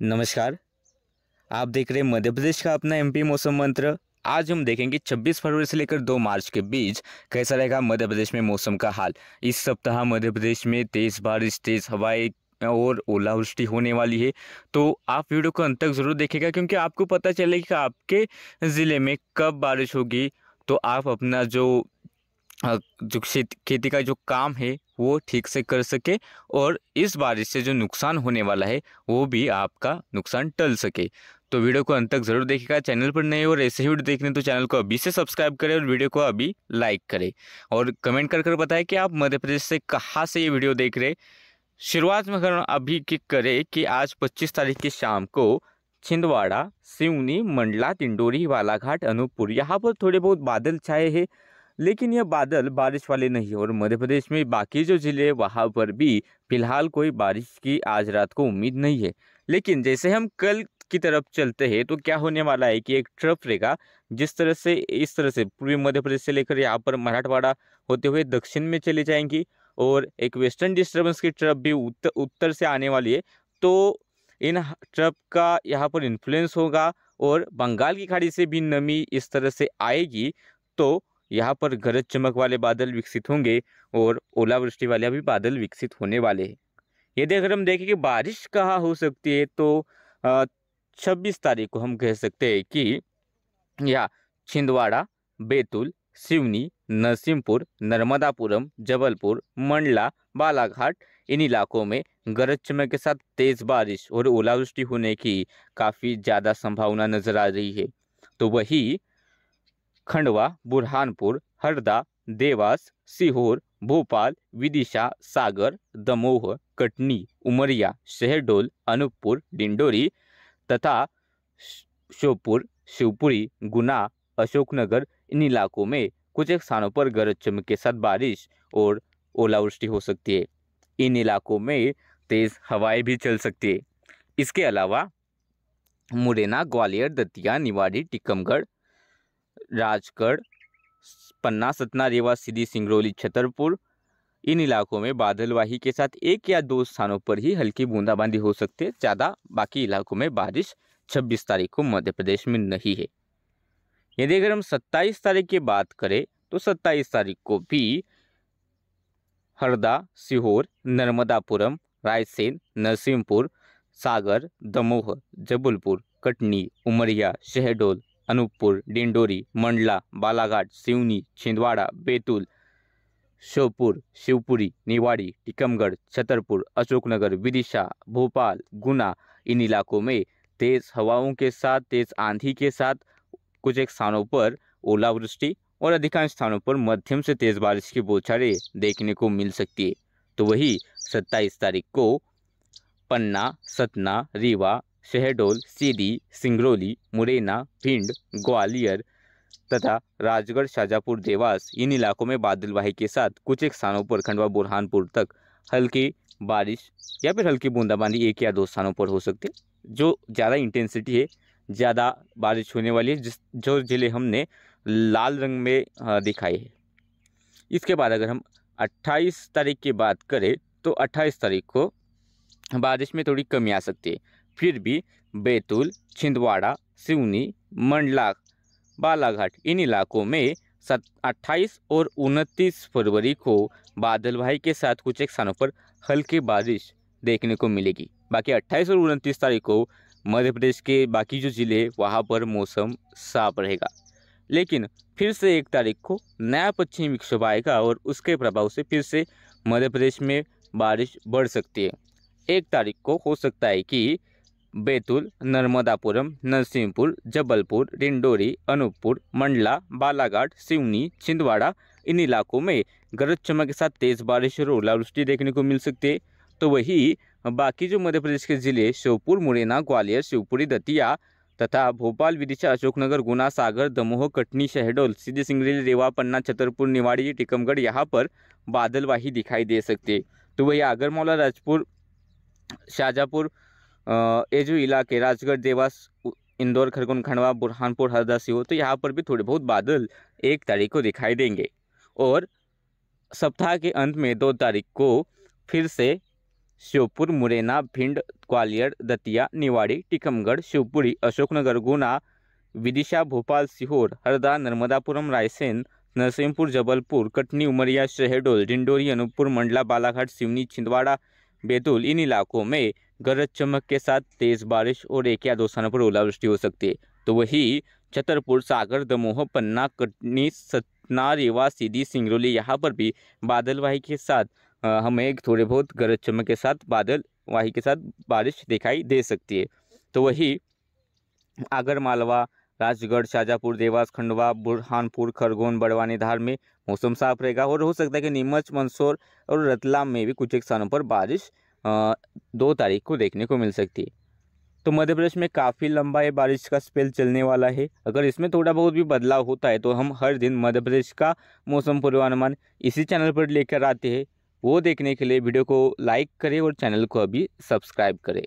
नमस्कार। आप देख रहे हैं मध्य प्रदेश का अपना एमपी मौसम मंत्र। आज हम देखेंगे 26 फरवरी से लेकर 2 मार्च के बीच कैसा रहेगा मध्य प्रदेश में मौसम का हाल। इस सप्ताह मध्य प्रदेश में तेज बारिश, तेज हवाएं और ओलावृष्टि होने वाली है। तो आप वीडियो को अंत तक ज़रूर देखिएगा, क्योंकि आपको पता चलेगा कि आपके ज़िले में कब बारिश होगी। तो आप अपना जो खेती का जो काम है वो ठीक से कर सके और इस बारिश से जो नुकसान होने वाला है वो भी आपका नुकसान टल सके। तो वीडियो को अंत तक ज़रूर देखिएगा। चैनल पर नए और ऐसे ही वीडियो देखने तो चैनल को अभी से सब्सक्राइब करें और वीडियो को अभी लाइक करें और कमेंट कर बताएं कि आप मध्य प्रदेश से कहाँ से ये वीडियो देख रहे। शुरुआत में अगर अभी की करें कि आज 25 तारीख की शाम को छिंदवाड़ा, सिवनी, मंडला, डिंडोरी, बालाघाट, अनूपपुर यहाँ पर थोड़े बहुत बादल छाए हैं, लेकिन यह बादल बारिश वाले नहीं है। और मध्य प्रदेश में बाकी जो ज़िले हैं वहाँ पर भी फिलहाल कोई बारिश की आज रात को उम्मीद नहीं है। लेकिन जैसे हम कल की तरफ चलते हैं तो क्या होने वाला है कि एक ट्रफ रहेगा, जिस तरह से इस तरह से पूर्वी मध्य प्रदेश से लेकर यहाँ पर मराठवाड़ा होते हुए दक्षिण में चली जाएंगी और एक वेस्टर्न डिस्टर्बेंस की ट्रफ भी उत्तर से आने वाली है। तो इन ट्रफ का यहाँ पर इन्फ्लुएंस होगा और बंगाल की खाड़ी से भी नमी इस तरह से आएगी, तो यहाँ पर गरज चमक वाले बादल विकसित होंगे और ओलावृष्टि वाले भी बादल विकसित होने वाले हैं। यदि अगर हम देखें कि बारिश कहाँ हो सकती है तो 26 तारीख को हम कह सकते हैं कि यहाँ छिंदवाड़ा, बैतूल, सिवनी, नरसिंहपुर, नर्मदापुरम, जबलपुर, मंडला, बालाघाट इन इलाकों में गरज चमक के साथ तेज बारिश और ओलावृष्टि होने की काफ़ी ज़्यादा संभावना नजर आ रही है। तो वही खंडवा, बुरहानपुर, हरदा, देवास, सीहोर, भोपाल, विदिशा, सागर, दमोह, कटनी, उमरिया, शहडोल, अनूपपुर, डिंडोरी तथा श्योपुर, शिवपुरी, गुना, अशोकनगर इन इलाकों में कुछ एक स्थानों पर गरज चमक के साथ बारिश और ओलावृष्टि हो सकती है। इन इलाकों में तेज हवाएं भी चल सकती है। इसके अलावा मुरैना, ग्वालियर, दतिया, निवाड़ी, टीकमगढ़, राजगढ़, पन्ना, सतना, रीवा, सीधी, सिंगरौली, छतरपुर इन इलाकों में बादलवाही के साथ एक या दो स्थानों पर ही हल्की बूंदाबांदी हो सकती है। ज़्यादा बाकी इलाकों में बारिश 26 तारीख को मध्य प्रदेश में नहीं है। यदि अगर हम 27 तारीख की बात करें तो 27 तारीख को भी हरदा, सीहोर, नर्मदापुरम, रायसेन, नरसिंहपुर, सागर, दमोह, जबलपुर, कटनी, उमरिया, शहडोल, अनूपपुर, डिंडोरी, मंडला, बालाघाट, सिवनी, छिंदवाड़ा, बैतूल, श्योपुर, शिवपुरी, निवाड़ी, टीकमगढ़, छतरपुर, अशोकनगर, विदिशा, भोपाल, गुना इन इलाकों में तेज हवाओं के साथ, तेज आंधी के साथ कुछ एक स्थानों पर ओलावृष्टि और अधिकांश स्थानों पर मध्यम से तेज बारिश की बौछारें देखने को मिल सकती है। तो वही 27 तारीख को पन्ना, सतना, रीवा, शहडोल, सीधी, सिंगरौली, मुरैना, भिंड, ग्वालियर तथा राजगढ़, शाजापुर, देवास इन इलाकों में बादलवाही के साथ कुछ एक स्थानों पर खंडवा, बुरहानपुर तक हल्की बारिश या फिर हल्की बूंदाबांदी एक या दो स्थानों पर हो सकती है। जो ज़्यादा इंटेंसिटी है, ज़्यादा बारिश होने वाली है, जो ज़िले हमने लाल रंग में दिखाए हैं। इसके बाद अगर हम 28 तारीख की बात करें तो 28 तारीख को बारिश में थोड़ी कमी आ सकती है। फिर भी बैतूल, छिंदवाड़ा, सिवनी, मंडला, बालाघाट इन इलाकों में 28 और 29 फरवरी को बादलवाही के साथ कुछ एक स्थानों पर हल्की बारिश देखने को मिलेगी। बाकी 28 और 29 तारीख को मध्य प्रदेश के बाकी जो ज़िले वहाँ पर मौसम साफ रहेगा। लेकिन फिर से 1 तारीख को नया पश्चिमी विक्षोभ आएगा और उसके प्रभाव से फिर से मध्य प्रदेश में बारिश बढ़ सकती है। 1 तारीख को हो सकता है कि बैतूल, नर्मदापुरम, नरसिंहपुर, जबलपुर, डिंडोरी, अनूपपुर, मंडला, बालाघाट, सिवनी, छिंदवाड़ा इन इलाकों में गरज चमक के साथ तेज बारिश और ओलावृष्टि देखने को मिल सकती है। तो वही बाकी जो मध्य प्रदेश के जिले श्योपुर, मुरैना, ग्वालियर, शिवपुरी, दतिया तथा भोपाल, विदिशा, अशोकनगर, गुना, सागर, दमोह, कटनी, शहडोल, सीधी, सिंगरौली, रेवा, पन्ना, छतरपुर, निवाड़ी, टीकमगढ़ यहाँ पर बादलवाही दिखाई दे सकती है। तो वही आगरमालवा, राजपुर, शाजापुर ये जो इलाके राजगढ़, देवास, इंदौर, खरगोन, खंडवा, बुरहानपुर, हरदा, सीहोर तो यहाँ पर भी थोड़े बहुत बादल 1 तारीख को दिखाई देंगे। और सप्ताह के अंत में 2 तारीख को फिर से श्योपुर, मुरैना, भिंड, ग्वालियर, दतिया, निवाड़ी, टीकमगढ़, शिवपुरी, अशोकनगर, गुना, विदिशा, भोपाल, सीहोर, हरदा, नर्मदापुरम, रायसेन, नरसिंहपुर, जबलपुर, कटनी, उमरिया, शहडोल, डिंडोरी, अनूपपुर, मंडला, बालाघाट, सिवनी, छिंदवाड़ा, बैतूल, इन इलाकों में गरज चमक के साथ तेज बारिश और एक या दो स्थानों पर ओलावृष्टि हो सकती है। तो वही छतरपुर, सागर, दमोह, पन्ना, कटनी, सतना, रीवा, सीधी, सिंगरौली, यहाँ पर भी बादलवाही के साथ हमें थोड़े बहुत गरज चमक के साथ बादलवाही के साथ बारिश दिखाई दे सकती है। तो वही आगर मालवा, राजगढ़, शाजापुर, देवास, खंडवा, बुरहानपुर, खरगोन, बड़वानी, धार में मौसम साफ रहेगा और हो सकता है कि नीमच, मंदसौर और रतलाम में भी कुछ एक स्थानों पर बारिश 2 तारीख को देखने को मिल सकती है। तो मध्य प्रदेश में काफ़ी लंबा ये बारिश का स्पेल चलने वाला है। अगर इसमें थोड़ा बहुत भी बदलाव होता है तो हम हर दिन मध्य प्रदेश का मौसम पूर्वानुमान इसी चैनल पर लेकर आते हैं। वो देखने के लिए वीडियो को लाइक करें और चैनल को अभी सब्सक्राइब करें।